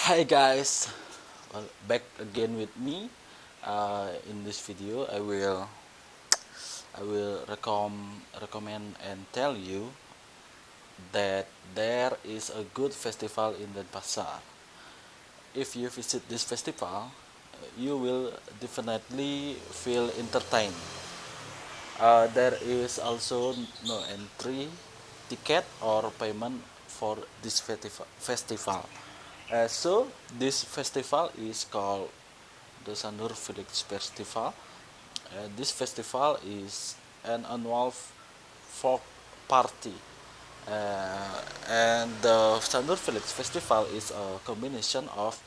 Hi guys, back again with me. In this video, I will recommend and tell you that there is a good festival in Denpasar. If you visit this festival, you will definitely feel entertained. There is also no entry ticket or payment for this festival. So this festival is called the Sanur Village Festival. This festival is an annual folk party, and the Sanur Village Festival is a combination of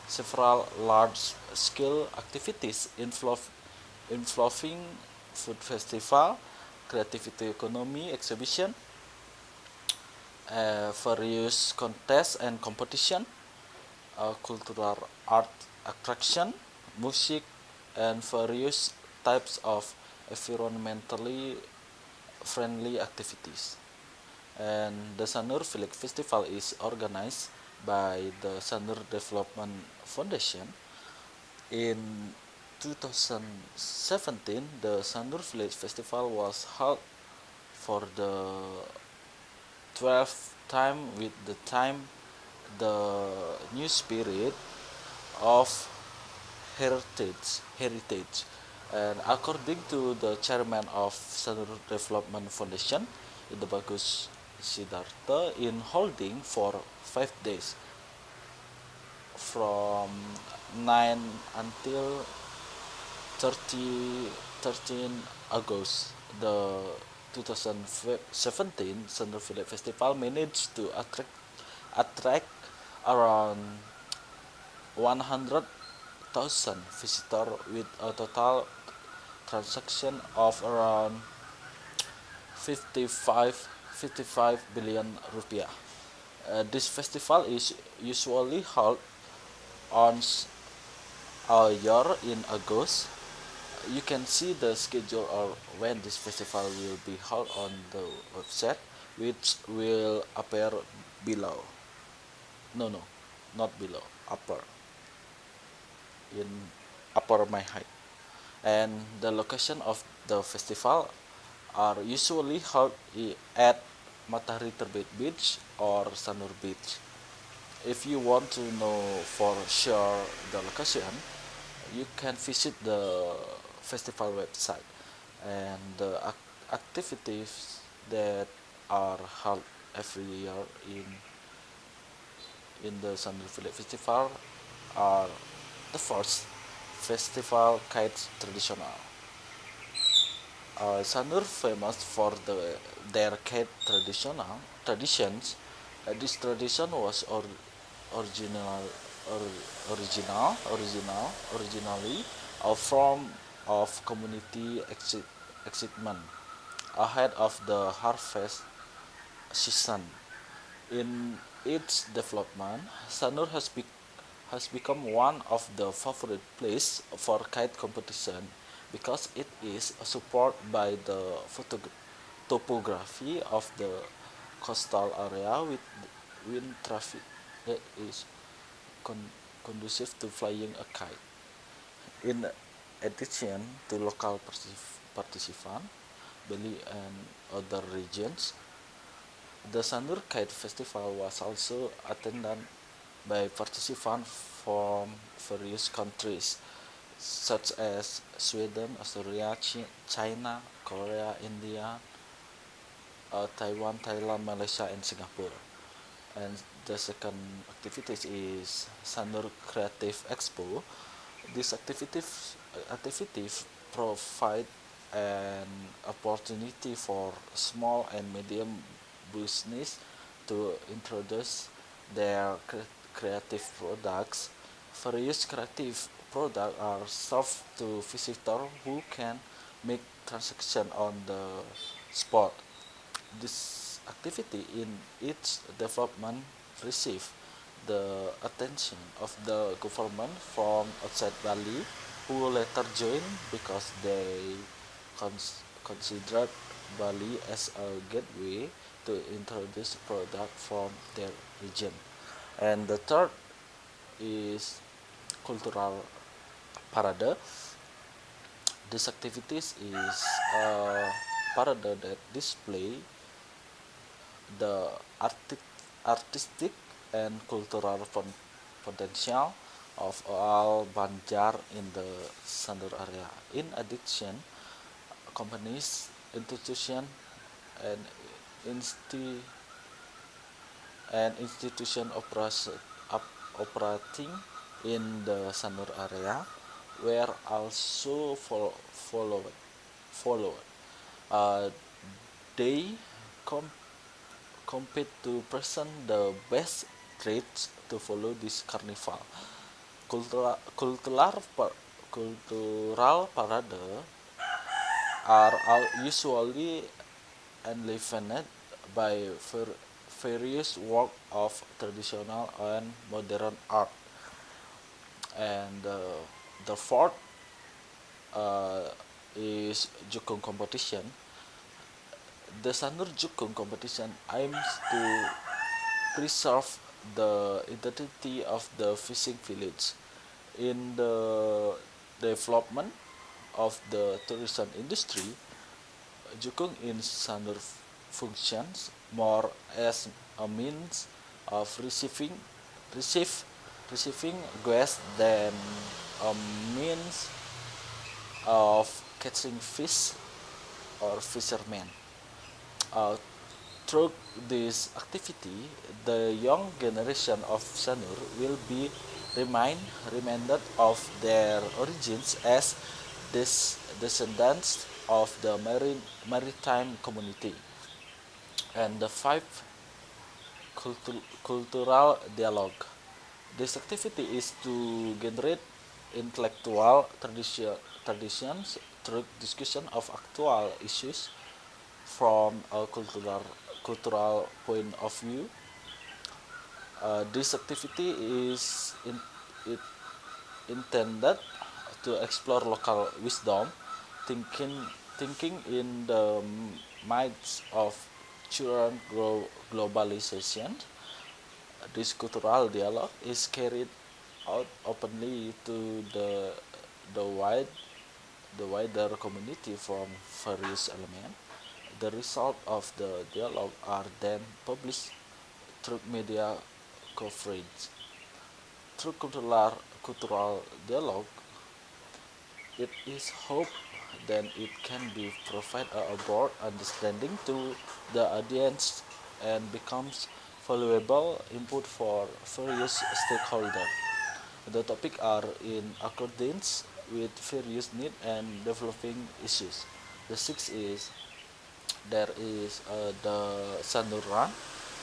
several large-scale activities involving food festival, creativity economy exhibition, various contests and competition, cultural art attraction, music, and various types of environmentally friendly activities. And the Sanur Village Festival is organized by the Sanur Development Foundation. In 2017, the Sanur Village Festival was held for the 12th time with the time the new spirit of heritage. And according to the chairman of Sanur Development Foundation, Ida Bagus Siddhartha, in holding for 5 days from 9 until 30, 13 August, the 2017 Sanur Village Festival managed to attract around 100,000 visitors with a total transaction of around 55 billion rupiah. This festival is usually held on a year in August. You can see the schedule or when this festival will be held on the website, which will appear below. No, no, not below, upper, in upper my height. And the location of the festival are usually held at Matahari Terbit Beach or Sanur Beach. If you want to know for sure the location, you can visit the festival website, and the activities that are held every year in the Sanur Village Festival are: the first, Festival Kites Traditional. Sanur famous for their kite traditions. This tradition was original, originally a form of community excitement ahead of the harvest season. In its development, Sanur has become one of the favorite place for kite competition because it is supported by the topography of the coastal area with wind traffic that is conducive to flying a kite. In addition to local participants, Bali and other regions, the Sanur Kite Festival was also attended by participants from various countries such as Sweden, Australia, China, Korea, India, Taiwan, Thailand, Malaysia, and Singapore. And the second activity is Sanur Creative Expo. These activities provide an opportunity for small and medium business to introduce their creative products. Various creative products are served to visitors who can make transaction on the spot. This activity in its development received the attention of the government from outside Bali, who later joined because they considered Bali as a gateway to introduce products from their region. And the third is cultural parade. This activities is a parade that display the artistic and cultural potential of all Banjar in the Sanur area. In addition, companies, institutions, and insti- institution operating in the Sanur area were also followed. followed. Uh, they com- compete to present the best traits to follow this carnival. Cultural parade are usually enlivened by various work of traditional and modern art. And the fourth uh, is Jukung competition. The Sanur Jukung competition aims to preserve the identity of the fishing village in the development of the tourism industry. Jukung in Sanur functions more as a means of receive, receiving guests than a means of catching fish or fishermen. Uh, Through this activity, the young generation of Sanur will be reminded of their origins as descendants of the maritime community. And the five, cultural dialogue. This activity is to generate intellectual traditions through discussion of actual issues from a cultural point of view. This activity is it intended to explore local wisdom, thinking thinking in the minds of children globalization. This cultural dialogue is carried out openly to the wide the wider community from various elements. The result of the dialogue are then published through media coverage. Through cultural dialogue, it is hoped that it can be provide a broad understanding to the audience and becomes valuable input for various stakeholders. The topic are in accordance with various needs and developing issues. The sixth is there is the Sanuran.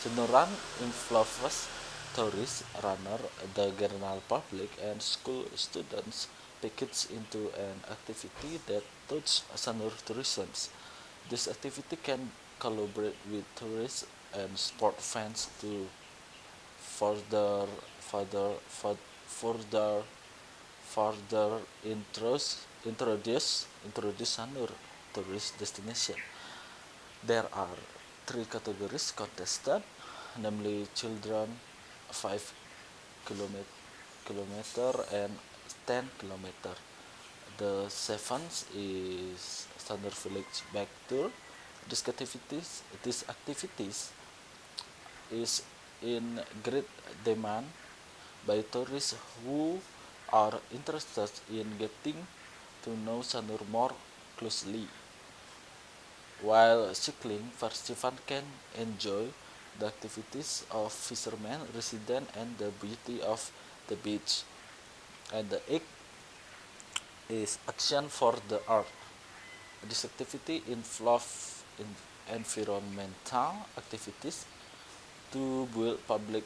Sanuran involves tourists, runner, the general public, and school students packaged into an activity that touches Sanur tourism. This activity can collaborate with tourists and sport fans to further further further further introduce Sanur tourist destination. There are three categories contested, namely children 5 kilometer and 10 kilometer. The seventh is Standard Village Back Tour. These activities is in great demand by tourists who are interested in getting to know Sanur more closely. While cycling, participants can enjoy the activities of fishermen, residents, and the beauty of the beach. And the eighth is action for the earth. This activity involves environmental activities to build public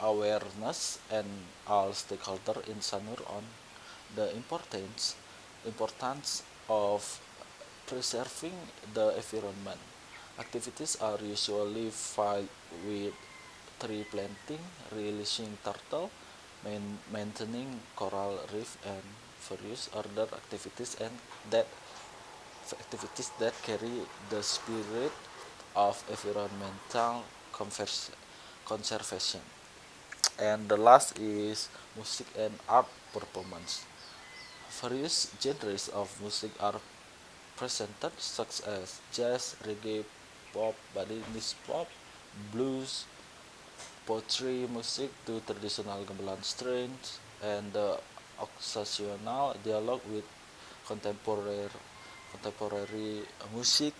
awareness and all stakeholders in Sanur on the importance of preserving the environment. Activities are usually filled with tree planting, releasing turtle, maintaining coral reef, and various other activities that carry the spirit of environmental conservation. And the last is music and art performance. Various genres of music are presented, such as jazz, reggae, pop, Balinese pop, blues, poetry music to traditional gamelan strains, and the occasional dialogue with contemporary music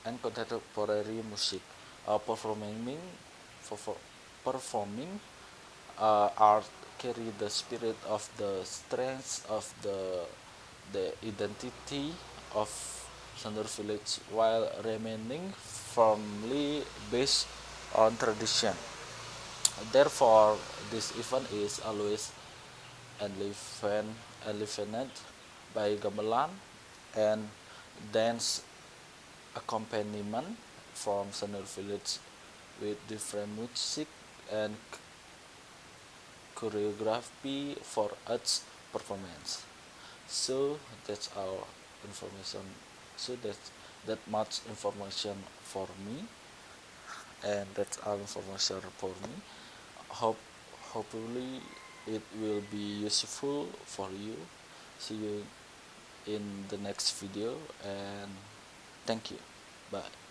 and contemporary music. Performing performing art carry the spirit of the strength of the identity of Sanur village while remaining firmly based on tradition. Therefore, this event is always enlivened by gamelan and dance accompaniment from Sanur village with different music and choreography for each performance. So that's our information. So that much information for me, and that's all information for me. Hope Hopefully it will be useful for you. See you in the next video, and thank you. Bye.